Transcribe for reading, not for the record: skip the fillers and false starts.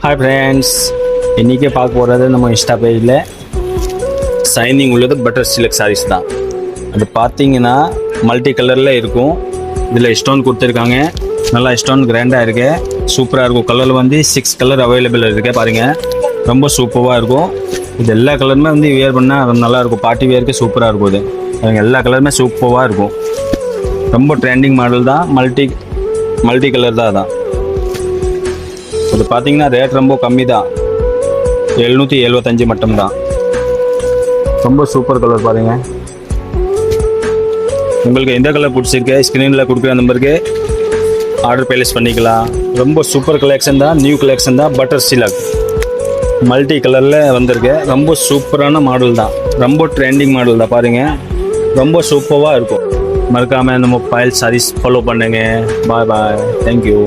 Hi friends, இன்றைக்கி பார்க்க போகிறது நம்ம இன்ஸ்டா பேஜில் சைனிங் உள்ளது பட்டர் சில்க் சாரீஸ் தான். அது பார்த்தீங்கன்னா மல்டி கலரில் இருக்கும். இதில் ஸ்டோன் கொடுத்துருக்காங்க. நல்லா ஸ்டோன் கிராண்டாக இருக்கு, சூப்பராக இருக்கும். கலரில் வந்து 6 கலர் அவைலபிள் இருக்குது பாருங்கள். ரொம்ப சூப்பராக இருக்கும். இது எல்லா கலருமே வந்து வியர் பண்ணால் நல்லாயிருக்கும். பார்ட்டி வியருக்கு சூப்பராக இருக்கும். இது பாருங்கள், எல்லா கலருமே சூப்பராக இருக்கும். ரொம்ப ட்ரெண்டிங் மாடல் தான். மல்டி கலர் தான் அதான். இது பார்த்தீங்கன்னா ரேட் ரொம்ப கம்மி தான், 775 மட்டும்தான். ரொம்ப சூப்பர் கலர் பாருங்கள். உங்களுக்கு எந்த கலர் பிடிச்சிருக்கு ஸ்க்ரீனில் கொடுக்குற நம்பருக்கு ஆர்டர் பிளேஸ் பண்ணிக்கலாம். ரொம்ப சூப்பர் கலெக்ஷன் தான், நியூ கலெக்ஷன் தான். பட்டர் சில்க் மல்டி கலரில் வந்திருக்கு. ரொம்ப சூப்பரான மாடல் தான், ரொம்ப ட்ரெண்டிங் மாடல் தான் பாருங்கள். ரொம்ப சூப்பராக இருக்கும். மறக்காமல் நம்ம பாயல் சாரீஸ் ஃபாலோ பண்ணுங்க. பாய் பாய், தேங்க்யூ.